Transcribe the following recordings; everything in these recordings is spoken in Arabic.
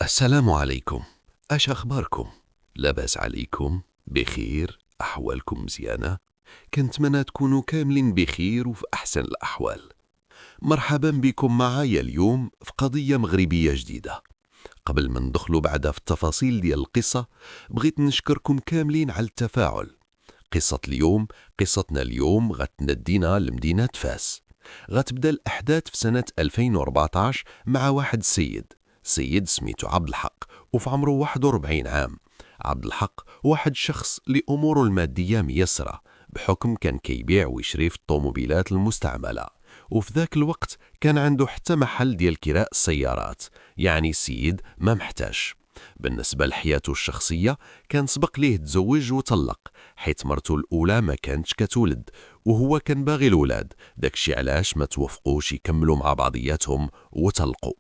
السلام عليكم. اش اخباركم؟ لاباس عليكم؟ بخير؟ احوالكم مزيانه؟ كنتمنى تكونوا كاملين بخير وفي احسن الاحوال. مرحبا بكم معايا اليوم في قضيه مغربيه جديده. قبل ما ندخلوا بعدها في التفاصيل ديال القصه، بغيت نشكركم كاملين على التفاعل. قصتنا اليوم غتندينا لمدينه فاس. غتبدا الاحداث في سنه 2014 مع واحد سيد سميتو عبد الحق، وفي عمره 41 عام. عبد الحق واحد شخص لأموره المادية ميسرة، بحكم كان كيبيع ويشري في الطوموبيلات المستعملة، وفي ذاك الوقت كان عنده حتى محل ديال كراء السيارات. يعني السيد ما محتاج. بالنسبة لحياته الشخصية، كان سبق ليه تزوج وطلق، حيث مرته الأولى ما كانتش كتولد، وهو كان باغي الولاد، داكشي علاش ما توافقوش يكملوا مع بعضياتهم وطلقوا.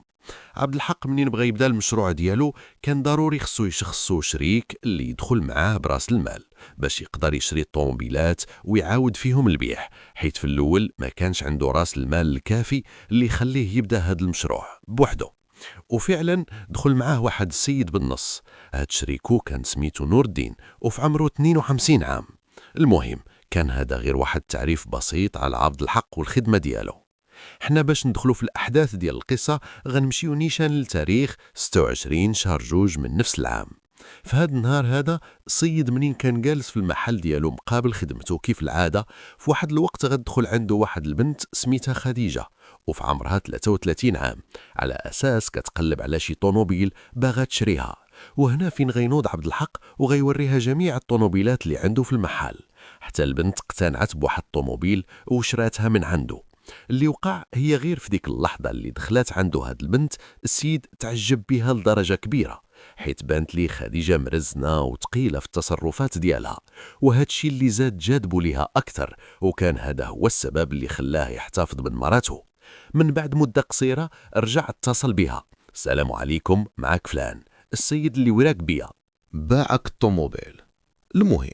عبد الحق منين بغى يبدا المشروع ديالو، كان ضروري خصو يشخصو شريك اللي يدخل معاه براس المال، باش يقدر يشري الطوموبيلات ويعاود فيهم البيع، حيث في الاول ما كانش عنده راس المال الكافي اللي يخليه يبدا هذا المشروع بوحده. وفعلا دخل معاه واحد السيد بالنص. هاد شريكو كان سميتو نور الدين، وفي عمره 52 عام. المهم، كان هذا غير واحد تعريف بسيط على عبد الحق والخدمه ديالو. حنا باش ندخلوا في الأحداث ديال القصة غنمشيو نيشان لتاريخ 26 شهر جوج من نفس العام. في هذا النهار هذا، السيد منين كان جالس في المحل ديالو مقابل خدمته كيف العادة، في واحد الوقت غتدخل عنده واحد البنت سميتها خديجة، وفي عمرها 33 عام، على أساس كتقلب على شي طوموبيل باغا تشريها. وهنا فين غينوض عبد الحق وغيوريها جميع الطوموبيلات اللي عنده في المحل، حتى البنت اقتنعت بواحد الطوموبيل وشراتها من عنده. اللي وقع هي غير في ديك اللحظة اللي دخلت عنده هاد البنت، السيد تعجب بها لدرجة كبيرة، حيث بانت لي خديجة مرزنة وتقيلة في التصرفات ديالها، وهاد الشي اللي زاد جاذبه ليها أكثر، وكان هذا هو السبب اللي خلاه يحتفظ من مراته. من بعد مدة قصيرة رجع اتصل بها. السلام عليكم، معك فلان، السيد اللي وراك بيا. باعك الطوموبيل. المهم،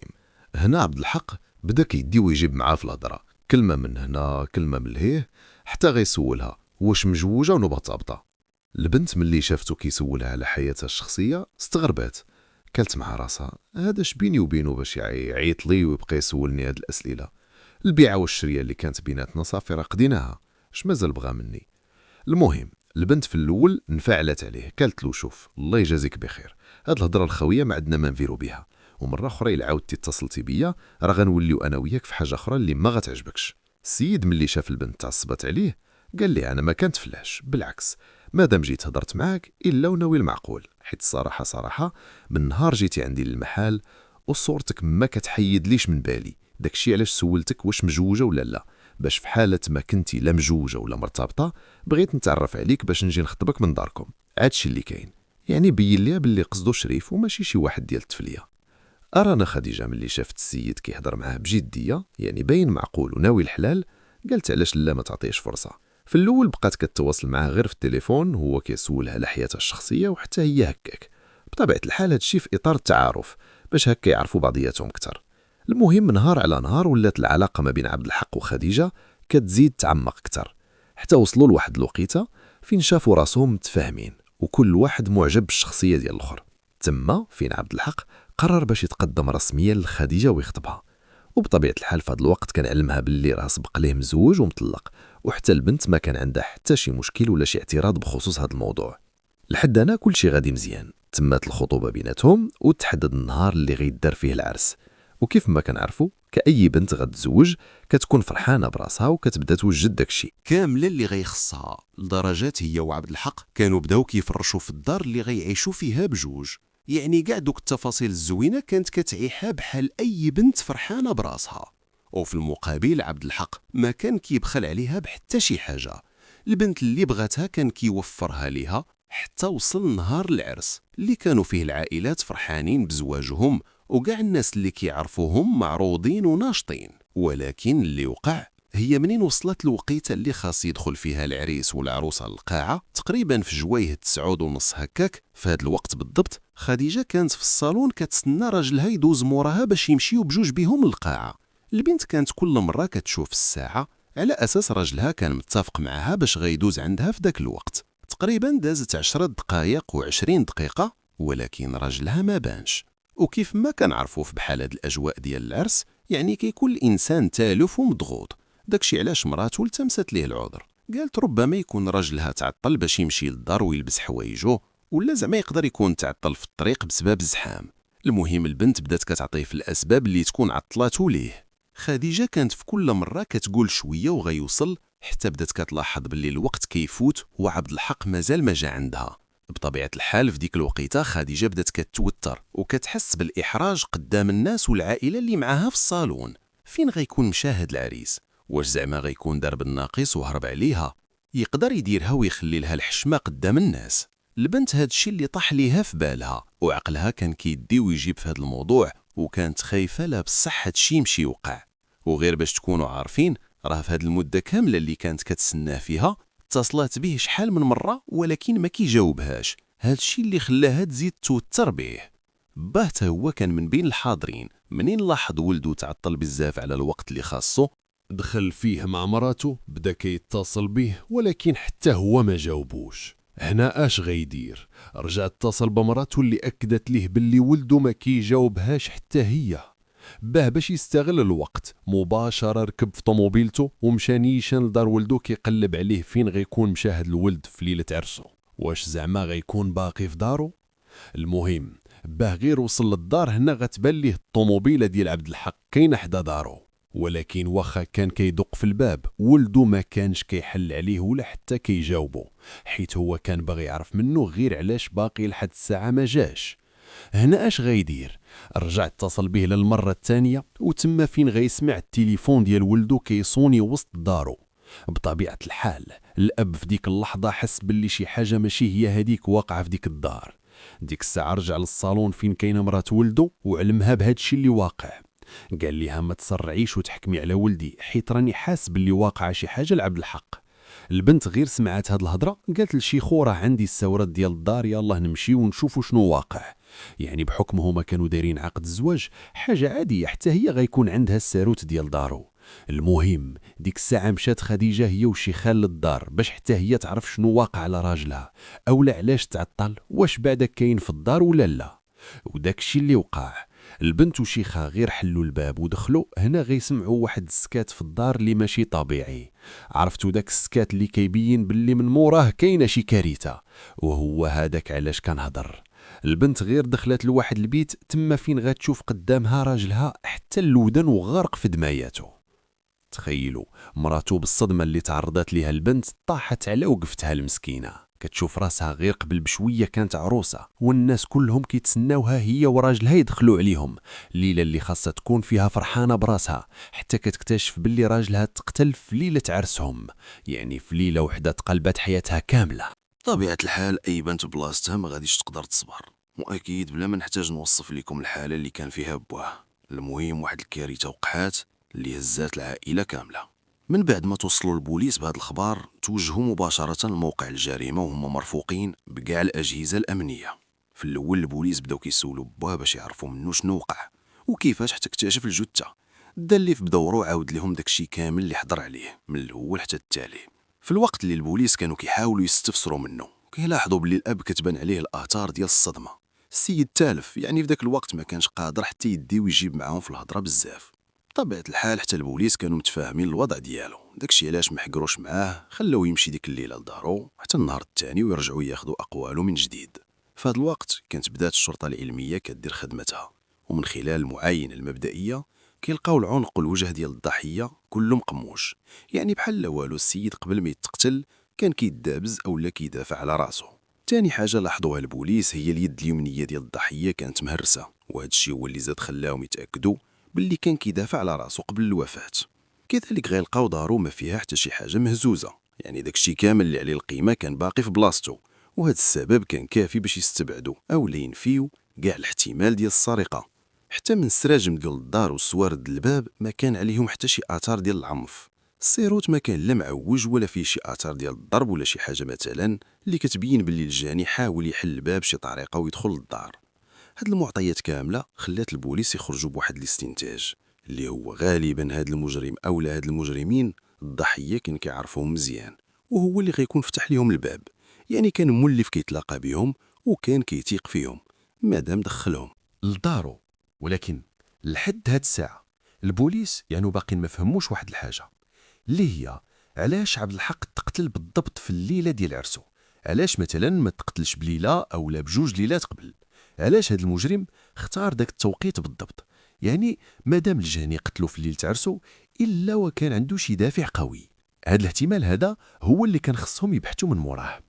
هنا عبد الحق بدا كيدي ويجيب معاه في الهضره، كلمه من هنا كلمه من لهيه، حتى غيسولها واش مجوجه ونبطابطه. البنت ملي شافته كيسولها على حياتها الشخصيه استغربات، قالت مع راسها هذا شبيني وبينه باش يعيط لي ويبقى يسولني هاد الاسئله. البيعه والشريه اللي كانت بيناتنا صافي راه قديناها، اش مازال بغى مني؟ المهم، البنت في الاول انفعلت عليه، قالت له شوف الله يجازيك بخير، هاد الهضره الخويه ما عندنا ما نديرو بها، ومره اخرى الا عاودتي اتصلتي بيا راه غنوليو انا وياك في حاجه اخرى اللي ما غتعجبكش. السيد ملي شاف البنت تعصبت عليه، قال لي انا ما كنتفلاش، بالعكس، مادام جيت هضرت معاك الا وناوي المعقول، حيت الصراحه صراحه من نهار جيتي عندي للمحل وصورتك ما كتحيدليش من بالي، داكشي علاش سولتك واش مجوجه ولا لا، باش في حاله ما كنتي لا مجوجه ولا مرتبطه بغيت نتعرف عليك باش نجي نخطبك من داركم. هادشي اللي كاين، يعني بين ليها باللي قصدو شريف وماشي شي واحد ديال التفليه. ارانا خديجه ملي شافت السيد كيهضر معاه بجديه، يعني باين معقول وناوي الحلال، قالت علاش لا ما تعطيش فرصه. في الاول بقات كتواصل معاه غير في التليفون، هو كيسولها على حياتها الشخصيه وحتى هي هكاك. بطبيعه الحال هادشي في اطار التعارف، باش هكا يعرفوا بعضياتهم اكثر. المهم، نهار على نهار ولات العلاقه ما بين عبد الحق وخديجه كتزيد تعمق اكثر، حتى وصلوا لواحد الوقيته فين شافوا راسهم متفاهمين وكل واحد معجب بالشخصيه ديال الاخر. تما فين عبد الحق قرر باش يتقدم رسميا لخديجه ويخطبها، وبطبيعه الحال في هذا الوقت كان علمها باللي راه سبق ليه مزوج ومطلق، وحتى البنت ما كان عندها حتى شي مشكل ولا شي اعتراض بخصوص هذا الموضوع. لحد هنا كل شيء غادي مزيان، تمات الخطوبه بيناتهم وتحدد النهار اللي غيدار فيه العرس. وكيف ما كنعرفوا كأي بنت غتزوج كتكون فرحانه براسها وكتبدا توجد داكشي كامله اللي غيخصها، لدرجات هي وعبد الحق كانوا بداو كيفرشوا في الدار اللي غيعيشوا فيها بجوج. يعني كاع دوك التفاصيل الزوينه كانت كتعيحها بحال اي بنت فرحانه براسها. وفي المقابل عبد الحق ما كان كيبخل عليها بحتى شي حاجه. البنت اللي بغاتها كان كيوفرها ليها، حتى وصل نهار العرس اللي كانوا فيه العائلات فرحانين بزواجهم، وكاع الناس اللي كيعرفوهم معروضين وناشطين. ولكن اللي وقع هي منين وصلت الوقيته اللي خاص يدخل فيها العريس والعروسه للقاعه، تقريبا في جويه 9:30 هكاك. في هذا الوقت بالضبط خديجه كانت في الصالون كتسنى راجلها يدوز موراها باش يمشيو بجوج بهم للقاعه. البنت كانت كل مره كتشوف الساعه على اساس راجلها كان متفق معها باش غيدوز عندها في ذاك الوقت. تقريبا دازت 10 دقائق و20 دقيقة ولكن راجلها ما بانش. وكيف ما كنعرفوا في بحال هاد الأجواء ديال العرس يعني كيكون الإنسان تالف ومضغوط. داكشي علاش مراتو التمست ليه العذر، قالت ربما يكون راجلها تعطل باش يمشي للدار ويلبس حوايجو، ولا زعما يقدر يكون تعطل في الطريق بسبب الزحام. المهم البنت بدات كتعطيه في الأسباب اللي تكون عطلاتو ليه. خديجة كانت في كل مرة كتقول شوية وغيوصل، حتى بدات كتلاحظ باللي الوقت كيفوت وعبد الحق مازال ما جا عندها. بطبيعة الحال في ديك الوقيته خديجة بدات كتوتر وكتحس بالإحراج قدام الناس والعائلة اللي معاها في الصالون. فين غيكون مشاهد العريس؟ واش زعما غيكون دار بالناقص وهرب عليها؟ يقدر يديرها ويخلي لها الحشمة قدام الناس؟ البنت هادشي اللي طاح ليها في بالها، وعقلها كان كيدي ويجيب في هاد الموضوع، وكانت خايفة لا بصح هادشي يمشي يوقع. وغير باش تكونوا عارفين، راه في هاد المدة كاملة اللي كانت كتسناه فيها اتصلت به شحال من مرة ولكن ما كيجاوبهاش. هادشي اللي خلاها تزيد توتر به. باه تا هو كان من بين الحاضرين، منين لاحظ ولده تعطل بزاف على الوقت اللي خاصو دخل فيه مع مراته، بدا كيتصل به ولكن حتى هو ما جاوبوش. هنا اش غيدير؟ رجع اتصل بمراته اللي اكدت ليه باللي ولده ما كيجاوبهاش حتى هي. باش يستغل الوقت مباشرة ركب في طوموبيلته ومشى نيشان لدار ولده كيقلب عليه فين غيكون مشاهد الولد في ليلة عرسه. واش زعما غيكون باقي في دارو؟ المهم غير وصل للدار هنا غتبان ليه الطوموبيله ديال عبد الحق كاينه حدا دارو، ولكن واخا كان كيدق في الباب ولده ما كانش كيحل عليه ولا حتى كيجاوبه، حيت هو كان باغي يعرف منه غير علاش باقي لحد الساعه ما جاش. هنا اش غيدير؟ رجع اتصل به للمره الثانيه وتما فين غيسمع التليفون ديال ولده كيصوني وسط دارو. بطبيعه الحال الاب في ديك اللحظه حس باللي شي حاجه ماشي هي هذيك واقعه في ديك الدار. ديك الساعه رجع للصالون فين كاينه مرات ولده وعلمها بهادشي اللي واقع. قال ليها ما تسرعيش وتحكمي على ولدي حيت راني حاس باللي واقعه شي حاجه لعبد الحق. البنت غير سمعت هاد الهضره قالت لشيخو راه عندي السورات ديال الدار، يلاه نمشي ونشوفوا شنو واقع. يعني بحكم هما كانوا دايرين عقد الزواج حاجه عاديه حتى هي غيكون عندها الساروت ديال دارو. المهم ديك الساعه مشات خديجه هي وشي خال للدار باش حتى هي تعرف شنو واقع على راجلها، اولا علاش تعطل، واش بعدك كاين في الدار ولا لا. وداك الشيء اللي وقع. البنت وشيخها غير حلوا الباب ودخلوا، هنا غيسمعوا واحد السكات في الدار اللي ماشي طبيعي. عرفتوا داك السكات اللي كيبين باللي من موراه كاينه شي كارثه، وهو هذاك علاش كنهضر. البنت غير دخلت لواحد البيت تما فين غتشوف قدامها راجلها حتى اللودن وغارق في دماياته. تخيلوا مراتو بالصدمه اللي تعرضت ليها البنت طاحت على وقفتها المسكينه، كتشوف راسها غير قبل بشويه كانت عروسه والناس كلهم كيتسناوها هي وراجلها يدخلوا عليهم، الليله اللي خاصها تكون فيها فرحانه براسها، حتى كتكتشف باللي راجلها تقتل في ليله عرسهم، يعني في ليله وحده تقلبت حياتها كامله. طبيعة الحال أي بنت بلاصتها ما غاديش تقدر تصبر، وأكيد بلا ما نحتاج نوصف لكم الحالة اللي كان فيها بواه. المهم واحد الكارثة وقعات اللي هزات العائلة كاملة. من بعد ما توصلوا البوليس بهذا الخبر توجهوا مباشرة لموقع الجريمة وهم مرفوقين بكاع الأجهزة الأمنية. في الأول البوليس بداو كيسولوا بواه باش يعرفوا منه شنو وقع وكيفاش حتى اكتشف الجثة. دا اللي في بدورو عاود لهم داكشي كامل اللي حضر عليه من الأول حتى التالي. في الوقت اللي البوليس كانوا كيحاولوا يستفسروا منه كيلاحظوا باللي الاب كتبان عليه الاثار ديال الصدمه. السيد تالف، يعني في ذاك الوقت ما كانش قادر حتى يدي ويجيب معاهم في الهضره بزاف. بطبيعه الحال حتى البوليس كانوا متفاهمين الوضع ديالو، داكشي علاش ما حقروش معاه، خلوه يمشي ديك الليله لدارو حتى النهار الثاني ويرجعوا ياخذوا اقواله من جديد. في هذا الوقت كانت بدات الشرطه العلميه كدير خدمتها، ومن خلال المعاينه المبدئيه كيلقاو العنق والوجه ديال الضحيه كله مقموش، يعني بحال لا والو السيد قبل ما يتقتل كان كيدابز اولا كيدافع على راسو. تاني حاجه لاحظوها البوليس هي اليد اليمنيه ديال الضحيه كانت مهرسه، وهذا الشيء هو اللي زاد خلاهم يتاكدوا باللي كان كيدافع على راسو قبل الوفاه. كذلك غيلقاو دارو ما فيها حتى شي حاجه مهزوزه، يعني داكشي كامل اللي عليه القيمه كان باقي في بلاصتو، وهذا السبب كان كافي باش يستبعدوا اولا ينفيو كاع الاحتمال ديال السرقه. حتى من السراجم ديال الدار والسوارد الباب ما كان عليهم حتى شي اثار ديال العنف. السيروت ما كان لا معوج ولا فيه شي اثار ديال الضرب ولا شي حاجه مثلا اللي كتبين باللي الجاني حاول يحل الباب بشي طريقه ويدخل للدار. هاد المعطيات كامله خلات البوليس يخرجوا بواحد الاستنتاج اللي هو غالبا هاد المجرم اولا هاد المجرمين الضحيه كان كيعرفهم مزيان، وهو اللي غيكون فتح لهم الباب. يعني كان مولف كيتلاقى بهم وكان كيتيق فيهم مادام دخلهم لدارو. ولكن لحد هاد الساعة البوليس يعني باقي ما فهموش واحد الحاجة اللي هي علاش عبد الحق تقتل بالضبط في الليلة ديال عرسو. علاش مثلا ما تقتلش بليلة أو لا بجوج ليلات قبل؟ علاش هاد المجرم اختار داك التوقيت بالضبط؟ يعني مادام الجاني قتلو في ليلة عرسو إلا وكان عنده شي دافع قوي. هاد الاحتمال هذا هو اللي كان خصهم يبحثوا من موراه.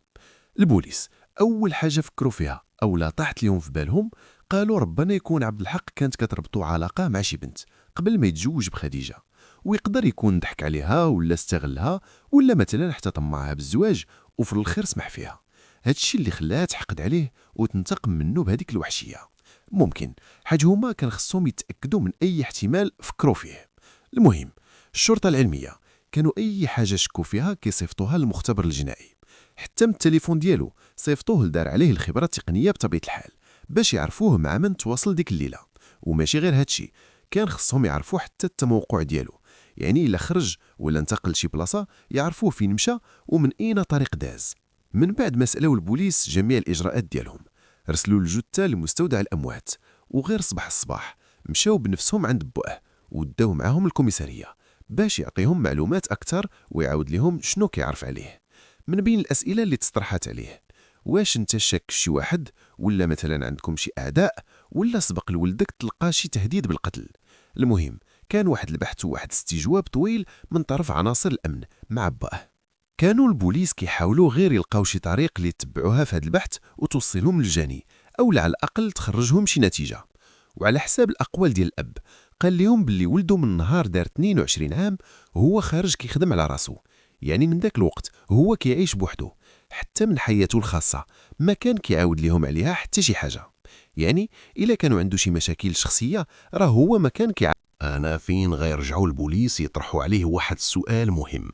البوليس أول حاجة فكروا فيها أو لا طاحت لهم في بالهم قالوا ربنا يكون عبد الحق كانت كتربطو علاقة مع شي بنت قبل ما يتزوج بخديجة، ويقدر يكون ضحك عليها ولا استغلها ولا مثلا حتى طمعها بالزواج وفي الخير سمح فيها. هادشي اللي خلاها تحقد عليه وتنتقم منه بهذيك الوحشية. ممكن حاج هما كان خصهم يتأكدوا من أي احتمال فكروا فيه. المهم الشرطة العلمية كانوا أي حاجة شكوا فيها كيصيفطوها للمختبر الجنائي، حتى من التليفون ديالو صيفطوه لدار عليه الخبرة التقنية بطبيعة الحال باش يعرفوه مع من تواصل ديك الليلة. وماشي غير هادشي، كان خصهم يعرفوا حتى التموقع ديالو، يعني إلا خرج ولا انتقل شي بلاصة يعرفوه فين مشى ومن أين طريق داز. من بعد ما سألوا البوليس جميع الإجراءات ديالهم رسلوا الجثة لمستودع الأموات، وغير صباح الصباح مشاو بنفسهم عند بوه وداو معاهم الكوميسارية باش يعطيهم معلومات أكثر ويعاود لهم شنو كيعرف عليه. من بين الأسئلة اللي تطرحت عليه: واش انت شاك شي واحد، ولا مثلا عندكم شي أعداء، ولا سبق لولدك تلقى شي تهديد بالقتل؟ المهم كان واحد البحث وواحد الاستجواب طويل من طرف عناصر الأمن مع باه. كانوا البوليس كيحاولوا غير يلقاو شي طريق اللي يتبعوها في هذا البحث وتوصلهم للجاني او على الأقل تخرجهم شي نتيجة. وعلى حساب الأقوال ديال الأب قال لهم باللي ولده من نهار دار 22 عام هو خارج كيخدم على راسو، يعني من ذاك الوقت هو كيعيش بوحده، حتى من حياته الخاصة ما كان كيعاود لهم عليها حتى شي حاجة. يعني إلا كانوا عنده شي مشاكل شخصية راه هو ما كان أنا فين غيرجعوا البوليس يطرحوا عليه واحد السؤال مهم.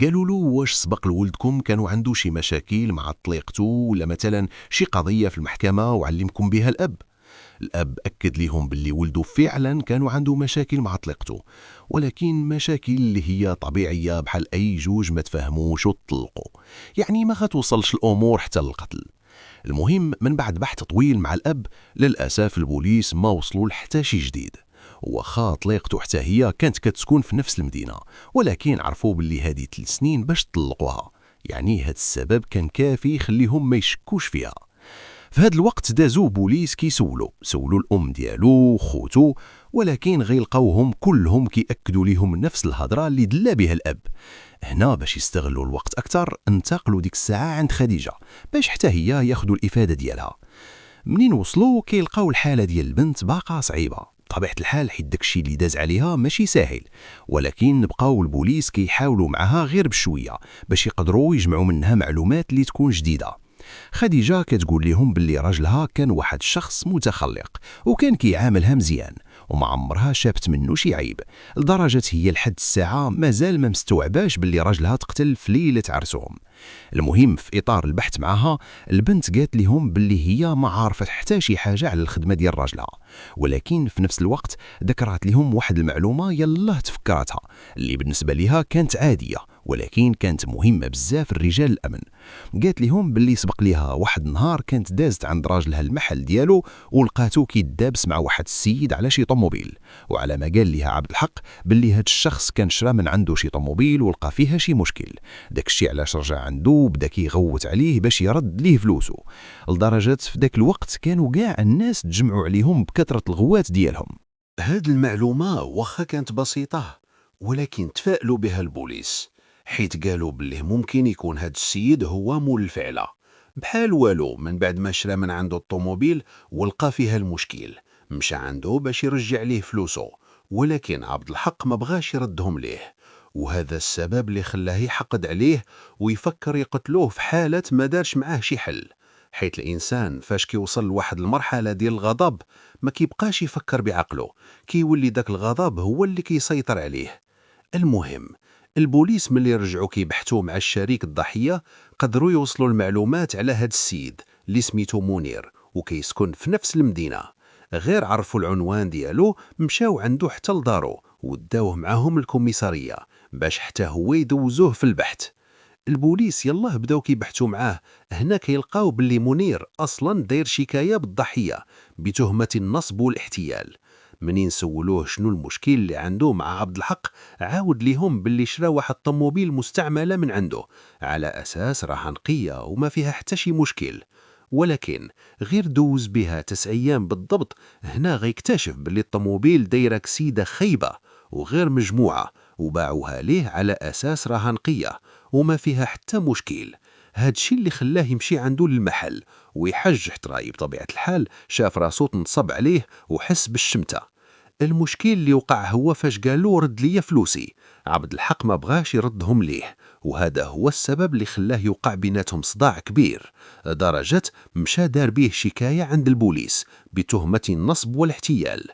قالوا له واش سبق لولدكم كانوا عنده شي مشاكل مع طليقته ولا مثلا شي قضية في المحكمة وعلمكم بها الأب؟ الأب أكد لهم باللي ولده فعلا كانوا عنده مشاكل مع طليقته، ولكن مشاكل اللي هي طبيعية بحال أي جوج ما تفهموش وتطلقوا، يعني ما غتوصلش الأمور حتى للقتل. المهم من بعد بحث طويل مع الأب للأسف البوليس ما وصلوا لحتى شي جديد. وخا طليقته حتى هي كانت كتسكن في نفس المدينة، ولكن عرفوا باللي هذه 3 سنين باش تطلقوها، يعني هاد السبب كان كافي يخليهم ما يشكوش فيها. في هذا الوقت دازو بوليس سولوا الأم ديالو خوتو، ولكن غيلقاوهم كلهم كيأكدوا ليهم نفس الهضرة اللي دلا بها الأب. هنا باش يستغلوا الوقت أكثر انتقلوا ديك الساعة عند خديجة باش حتى هي ياخدوا الإفادة ديالها. منين وصلوا كيلقاو الحالة ديال البنت باقا صعيبة بطبيعة الحال، حيت داكشي اللي داز عليها ماشي ساهل، ولكن بقاو البوليس كيحاولوا معها غير بشوية باش يقدروا يجمعوا منها معلومات اللي تكون جديدة. خديجة كتقول لهم باللي راجلها كان واحد الشخص متخلق وكان كيعاملها مزيان وما عمرها شافت منه شي عيب، لدرجة هي لحد الساعة مازال ما مستوعباش باللي راجلها تقتل في ليلة عرسهم. المهم في إطار البحث معها البنت قالت لهم باللي هي ما عارفة حتى شي حاجة على الخدمة ديال راجلها، ولكن في نفس الوقت ذكرت لهم واحد المعلومة يلاه تفكرتها اللي بالنسبة لها كانت عادية ولكن كانت مهمة بزاف الرجال الأمن. قالت لهم باللي سبق ليها واحد النهار كانت دازت عند راجلها المحل ديالو ولقاتو كيدابس مع واحد السيد على شي طوموبيل، وعلى ما قال ليها عبد الحق باللي هاد الشخص كان شرى من عنده شي طوموبيل ولقى فيها شي مشكل، داكشي علاش رجع عنده وبدا كيغوت عليه باش يرد ليه فلوسه، لدرجة في داك الوقت كانوا كاع الناس تجمعوا عليهم بكثرة الغوات ديالهم. هاد المعلومة واخا كانت بسيطة ولكن تفائلوا بها البوليس، حيت قالوا بالله ممكن يكون هاد السيد هو مول الفعلة بحال والو. من بعد ما شرى من عنده الطوموبيل ولقى فيها المشكل مشى عنده باش يرجع ليه فلوسه، ولكن عبد الحق ما بغاش يردهم ليه، وهذا السبب اللي خلاه يحقد عليه ويفكر يقتلوه في حالة ما دارش معاه شي حل. حيث الإنسان فاش كيوصل لواحد المرحلة ديال الغضب ما كيبقاش يفكر بعقله، كيولي داك الغضب هو اللي كيسيطر عليه. المهم البوليس ملي رجعوا كيبحثوا مع الشريك الضحية قدروا يوصلوا المعلومات على هاد السيد اللي سميتو منير وكيسكن في نفس المدينة. غير عرفوا العنوان ديالو مشاو عنده حتى لدارو وداوه معاهم الكوميسارية باش حتى هو يدوزوه في البحث. البوليس يلاه بداو كيبحثوا معاه. هنا كيلقاو باللي منير اصلا داير شكايه بالضحيه بتهمه النصب والاحتيال. منين سولوه شنو المشكل اللي عنده مع عبد الحق، عاود ليهم باللي شرا واحد الطوموبيل مستعمله من عنده على اساس راها نقيه وما فيها حتى شي مشكل. ولكن غير دوز بها 9 ايام بالضبط، هنا غيكتشف باللي الطوموبيل دايره كسيده خيبه وغير مجموعه، وباعوها ليه على اساس راها نقيه وما فيها حتى مشكل. هادشي اللي خلاه يمشي عنده للمحل ويحج احتراي. بطبيعة الحال شاف راسو تنصب عليه وحس بالشمتة. المشكل اللي وقع هو فاش قالو رد لي فلوسي. عبد الحق ما بغاش يردهم ليه، وهذا هو السبب اللي خلاه يوقع بيناتهم صداع كبير، درجة مشى دار بيه شكاية عند البوليس بتهمة النصب والاحتيال.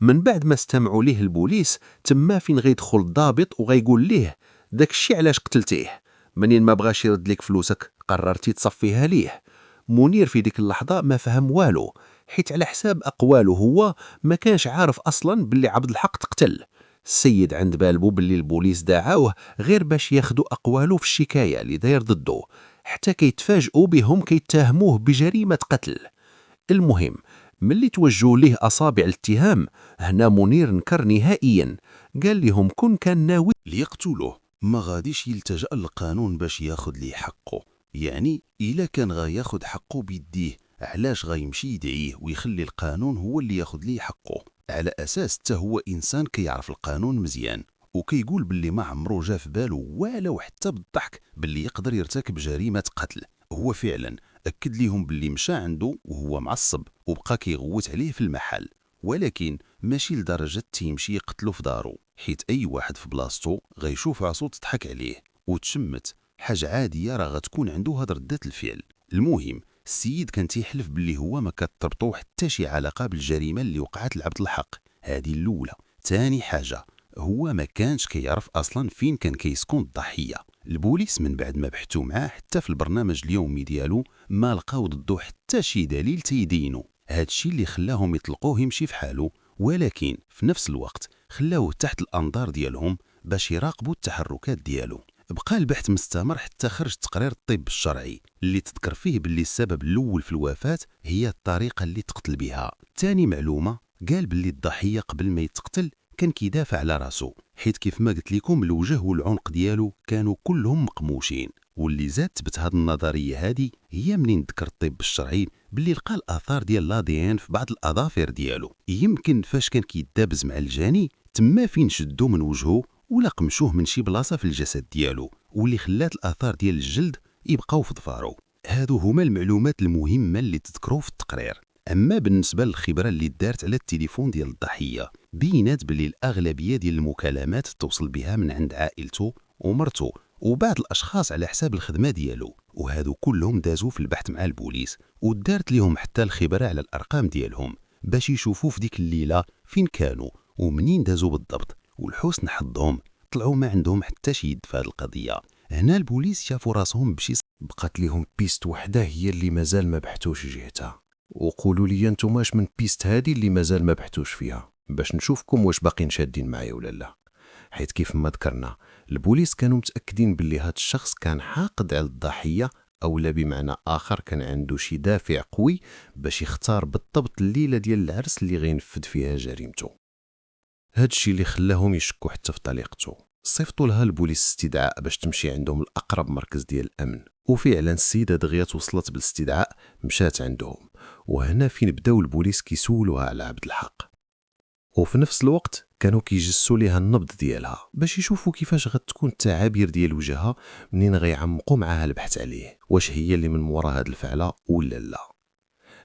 من بعد ما استمعوا ليه البوليس تما فين غيدخل الضابط وغيقول ليه داك الشي علاش قتلتيه. منين ما بغاش يرد لك فلوسك قررتي تصفيها ليه. منير في ديك اللحظة ما فهم والو، حيت على حساب أقواله هو ما كانش عارف أصلا باللي عبد الحق تقتل. السيد عند بالبو باللي البوليس دعاوه غير باش ياخدوا أقواله في الشكاية اللي داير ضده، حتى كيتفاجئوا بهم كيتهموه بجريمة قتل. المهم ملي توجهوا ليه أصابع الاتهام، هنا منير نكر نهائيا، قال لهم كون كان ناوي ليقتلوه ما غاديش يلتجأ للقانون باش ياخد ليه حقه. يعني إلا كان غياخد حقه بيديه، علاش غيمشي يدعيه ويخلي القانون هو اللي ياخد ليه حقه؟ على أساس تا هو إنسان كيعرف القانون مزيان وكيقول باللي ما عمرو جا في باله ولو حتى بالضحك باللي يقدر يرتكب جريمة قتل. هو فعلا أكد ليهم باللي مشى عنده وهو معصب وبقى كيغوت عليه في المحل، ولكن ماشي لدرجة تيمشي يقتلو في دارو، حيت أي واحد في بلاصتو غيشوف راسو تضحك عليه وتشمت حاجة عادية راه غتكون عنده هاد ردة الفعل. المهم السيد كان تيحلف باللي هو ما كتربطو حتى شي علاقة بالجريمة اللي وقعت لعبد الحق. هذه الأولى. تاني حاجة، هو ما كانش كيعرف أصلا فين كان كيسكن الضحية. البوليس من بعد ما بحثوا معاه حتى في البرنامج اليومي ديالو ما لقاو ضدو حتى شي دليل تيدينو. هادشي اللي خلاهم يطلقوه يمشي في حاله، ولكن في نفس الوقت خلاوه تحت الأنظار ديالهم باش يراقبوا التحركات ديالو. بقى البحث مستمر حتى خرج تقرير الطب الشرعي اللي تذكر فيه باللي السبب الأول في الوفاة هي الطريقة اللي تقتل بها. تاني معلومة قال باللي الضحية قبل ما يتقتل كان كيدافع على راسو، حيت كيف ما قلت لكم الوجه والعنق ديالو كانوا كلهم مقموشين. واللي زاد تبت هاد النظرية هادي هي منين ذكر الطب الشرعي باللي لقى الآثار ديال لاديان في بعض الأظافر ديالو. يمكن فاش كان كيدابز مع الجاني تما فين شدو من وجهه ولا قمشوه من شي بلاصة في الجسد ديالو، واللي خلات الآثار ديال الجلد يبقاو في ظفارو. هادو هما المعلومات المهمة اللي تذكروا في التقرير. أما بالنسبة للخبرة اللي دارت على التليفون ديال الضحية، بينات باللي الأغلبية ديال المكالمات توصل بها من عند عائلته ومرته وبعض الأشخاص على حساب الخدمة ديالو، وهادو كلهم دازوا في البحث مع البوليس ودارت لهم حتى الخبرة على الأرقام ديالهم باش يشوفوا في ديك الليلة فين كانوا ومنين دازوا بالضبط. والحسن حظهم طلعوا ما عندهم حتى شي يد في هذه القضية. هنا البوليس شافوا راسهم بشي بقات ليهم بيست وحده هي اللي مازال ما بحثوش جهتها، وقولوا لي انتم واش من بيست هذه اللي مازال ما بحثوش فيها باش نشوفكم واش باقيين شادين معايا ولا لا. حيت كيف ما ذكرنا البوليس كانوا متأكدين باللي هذا الشخص كان حاقد على الضحية، أو لا بمعنى آخر كان عنده شي دافع قوي باش يختار بالضبط الليلة ديال العرس اللي غينفذ فيها جريمته. هاد الشي اللي خلاهم يشكوا حتى في طليقته. صيفطوا لها البوليس استدعاء باش تمشي عندهم الأقرب مركز ديال الأمن، وفعلا السيدة دغيا توصلت بالاستدعاء مشات عندهم، وهنا فين بداو البوليس كيسولوها على عبد الحق، وفي نفس الوقت كانوا كيجسوا ليها النبض ديالها باش يشوفوا كيفاش غتكون التعابير ديال وجهها منين غيعمقوا معاها البحث عليه واش هي اللي من مورا هاد الفعله ولا لا.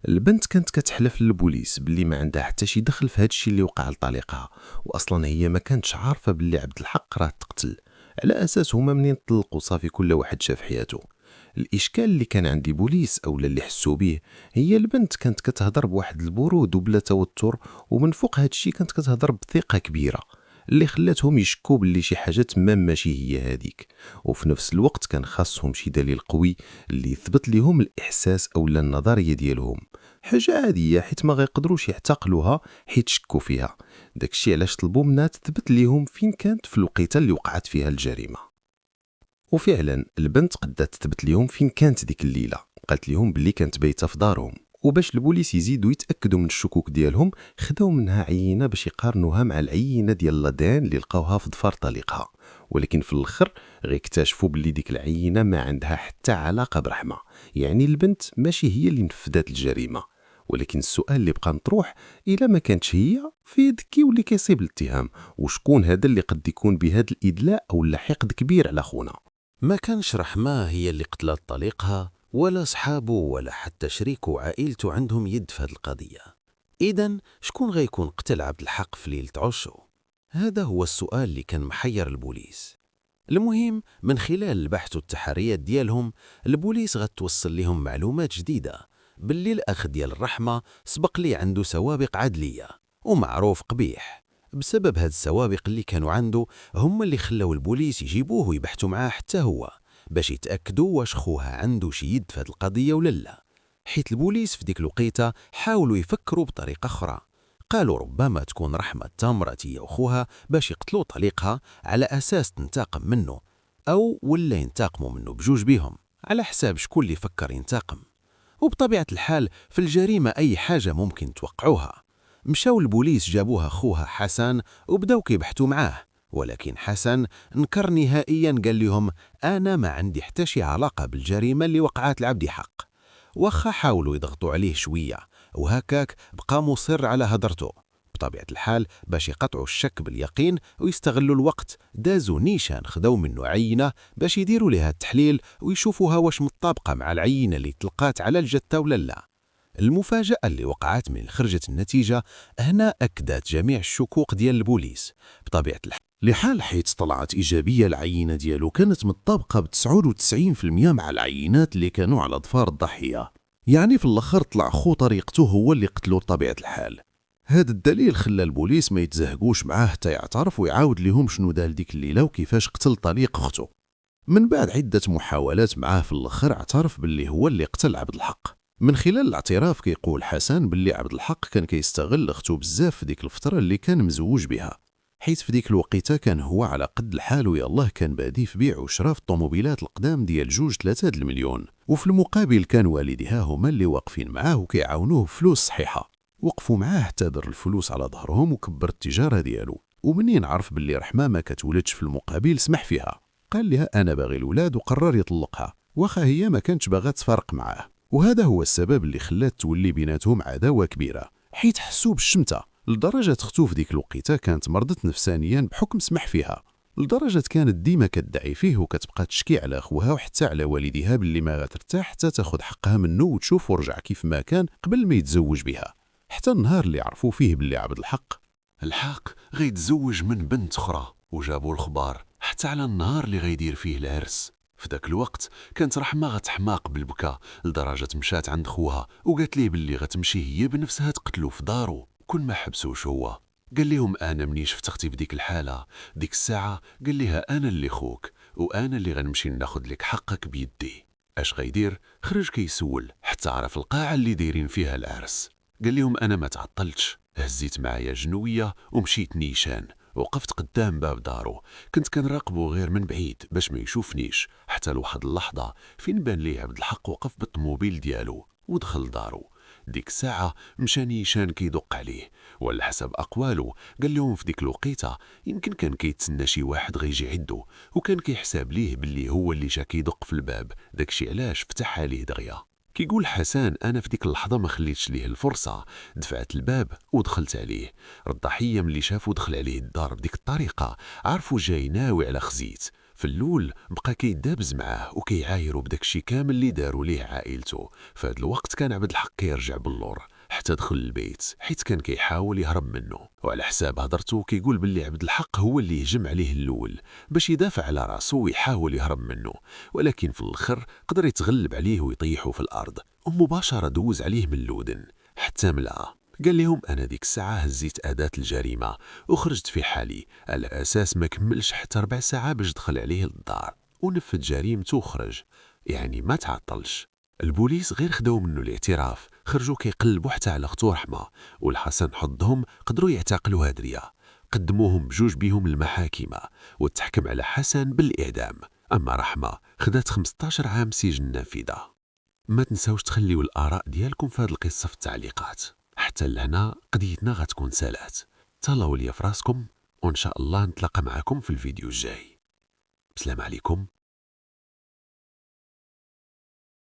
البنت كانت كتحلف للبوليس باللي ما عندها حتى شي دخل في هاد الشيء اللي وقع لطليقها، واصلا هي ما كانتش عارفه باللي عبد الحق راه تقتل، على اساس هما منين طلقوا صافي كل واحد شاف حياته. الاشكال اللي كان عندي بوليس اولا اللي حسوا به هي البنت كانت كتهضر بواحد البرود وبلا توتر، ومن فوق هاد الشيء كانت كتهضر بثقه كبيره اللي خلاتهم يشكوا باللي شي حاجه تما ماشي هي هذيك. وفي نفس الوقت كان خاصهم شي دليل قوي اللي يثبت لهم الاحساس اولا النظريه ديالهم، حاجه عاديه حيت ما غيقدروش يعتقلوها حيت شكوا فيها. داكشي علاش طلبوا منها تثبت لهم فين كانت في الوقيته اللي وقعت فيها الجريمه. وفعلا البنت قدات تثبت لهم فين كانت ديك الليله، قالت لهم باللي كانت بايته في دارهم. وباش البوليس يزيدوا يتاكدوا من الشكوك ديالهم خداو منها عينه باش يقارنوها مع العينه ديال لادين اللي لقاوها في ظفر طليقها، ولكن في الاخر غير اكتشفوا باللي ديك العينه ما عندها حتى علاقه برحمه، يعني البنت ماشي هي اللي نفذت الجريمه. ولكن السؤال اللي بقى مطروح، الا ما كانتش هي في دكي واللي كيصيب الاتهام، وشكون هذا اللي قد يكون بهذا الادلاء او حقد كبير على خونا؟ ما كانش رحمة هي اللي قتلت طليقها، ولا صحابه ولا حتى شريكه وعائلته عندهم يد في هذه القضية. إذن شكون غيكون قتل عبد الحق في ليلة عشو؟ هذا هو السؤال اللي كان محير البوليس. المهم من خلال البحث والتحريات ديالهم البوليس غتوصل لهم معلومات جديدة باللي الأخ ديال الرحمة سبق لي عنده سوابق عدلية ومعروف قبيح. بسبب هاد السوابق اللي كانوا عنده هم اللي خلاو البوليس يجيبوه ويبحثوا معاه حتى هو باش يتأكدوا واش خوها عنده شي يد في هاد القضية ولا لا. حيت البوليس في ديك الوقيته حاولوا يفكروا بطريقة أخرى، قالوا ربما تكون رحمة تامرت هي وخوها باش يقتلوا طليقها على أساس تنتقم منه، أو ولا ينتقموا منه بجوج بيهم على حساب شكون اللي فكر ينتقم. وبطبيعة الحال في الجريمة أي حاجة ممكن توقعوها. مشاو البوليس جابوها خوها حسن وبداو كيبحثوا معاه، ولكن حسن نكر نهائيا، قال لهم أنا ما عندي حتى شي علاقة بالجريمة اللي وقعت لعبد حق. واخا حاولوا يضغطوا عليه شوية وهكاك بقى مصر على هدرته. بطبيعة الحال باش يقطعوا الشك باليقين ويستغلوا الوقت دازوا نيشان خداو منه عينة باش يديروا لها التحليل ويشوفوها واش مطابقة مع العينة اللي تلقات على الجثة ولا لا. المفاجأة اللي وقعت من خرجت النتيجة هنا أكدت جميع الشكوك ديال البوليس بطبيعة الحال لحال حيت طلعت إيجابية العينة ديالو كانت متطابقة ب 99% مع العينات اللي كانوا على ضفار الضحية، يعني في الأخر طلع خو طريقته هو اللي قتلو بطبيعة الحال. هذا الدليل خلى البوليس ما يتزهقوش معاه حتى يعترف ويعاود لهم شنو دار ديك الليلة وكيفاش قتل طليق أخته. من بعد عدة محاولات معاه في الأخر اعترف باللي هو اللي قتل عبد الحق. من خلال الاعتراف كيقول حسن باللي عبد الحق كان كيستغل أخته بزاف في ديك الفترة اللي كان مزوج بها، حيث في ديك الوقيته كان هو على قد الحال ويالله كان بادي في بيع وشراء الطوموبيلات القدام ديال 2-3 المليون، وفي المقابل كان والديها هما اللي واقفين معاه وكيعاونوه بفلوس صحيحة. وقفوا معاه حتى در الفلوس على ظهرهم وكبر التجارة ديالو. ومنين عرف باللي رحمة ما كتولدش في المقابل سمح فيها، قال لها أنا باغي الولاد وقرر يطلقها واخا هي ما كانتش باغا تفارق معاه. وهذا هو السبب اللي خلات تولي بيناتهم عداوة كبيرة، حيت حسوا بالشمتة لدرجة اختو في ديك الوقيته كانت مرضت نفسانيا بحكم سمح فيها، لدرجة كانت ديما كتدعي فيه وكتبقى تشكي على اخوها وحتى على والديها باللي ما غترتاح حتى تاخذ حقها منه وتشوف ورجع كيف ما كان قبل ما يتزوج بها. حتى النهار اللي عرفوا فيه باللي عبد الحق غيتزوج من بنت اخرى وجابوا الخبار، حتى على النهار اللي غيدير فيه العرس. في ذاك الوقت كانت رحمة غتحماق بالبكا لدرجة مشات عند خوها وقالت ليه باللي غتمشي هي بنفسها تقتلو في دارو كون ما حبسوش هو. قال لهم أنا مني شفت أختي في ديك الحالة ديك الساعة قال لها أنا اللي خوك وأنا اللي غنمشي ناخد لك حقك بيدي. اش غيدير؟ خرج كيسول حتى عرف القاعة اللي دايرين فيها العرس. قال لهم أنا ما تعطلتش، هزيت معايا جنوية ومشيت نيشان، وقفت قدام باب دارو، كنت كنراقبو غير من بعيد باش ما يشوفنيش، حتى لواحد اللحظة فين بان ليه عبد الحق وقف بالطوموبيل ديالو ودخل دارو. ديك الساعة مشى نيشان كيدق عليه، وعلى حسب أقوالو قال لهم في ديك الوقيته يمكن كان كيتسنى شي واحد غيجي عندو، وكان كيحساب ليه باللي هو اللي جا كيدق في الباب، داكشي علاش فتح عليه دغيا. كيقول حسن أنا في ديك اللحظة ما خليتش ليه الفرصة، دفعت الباب ودخلت عليه. الضحية ملي شافو دخل عليه الدار بديك الطريقة عرفوا جاي ناوي على خزيت. في الأول بقى كيدابز معاه وكيعايرو بداكشي كامل اللي داروا ليه عائلته. في هذا الوقت كان عبد الحق كيرجع باللور حتى دخل البيت، حيت كان كيحاول يهرب منه، وعلى حساب هضرته كيقول باللي عبد الحق هو اللي هجم عليه الأول باش يدافع على راسو ويحاول يهرب منه، ولكن في الآخر قدر يتغلب عليه ويطيحه في الأرض، ومباشرة دوز عليه من اللودن حتى ملأ. قال لهم أنا ديك الساعة هزيت أداة الجريمة وخرجت في حالي على أساس ما كملش حتى 4 ساعات باش دخل عليه للدار ونفذ جريمته وخرج، يعني ما تعطلش. البوليس غير خداو منه الاعتراف، خرجوا كيقلبوا حتى على اختو رحمة، والحسن حظهم قدروا يعتقلوا هادريا، قدموهم بجوج بيهم للمحاكمة وتحكم على حسن بالإعدام. أما رحمة خدات 15 عام سجن نافذة. ما تنساوش تخليو الآراء ديالكم في هذه القصة في التعليقات. حتى لهنا قضيتنا غتكون سالات. تهلاو ليا في راسكم، وإن شاء الله نتلاقى معكم في الفيديو الجاي. بسلام عليكم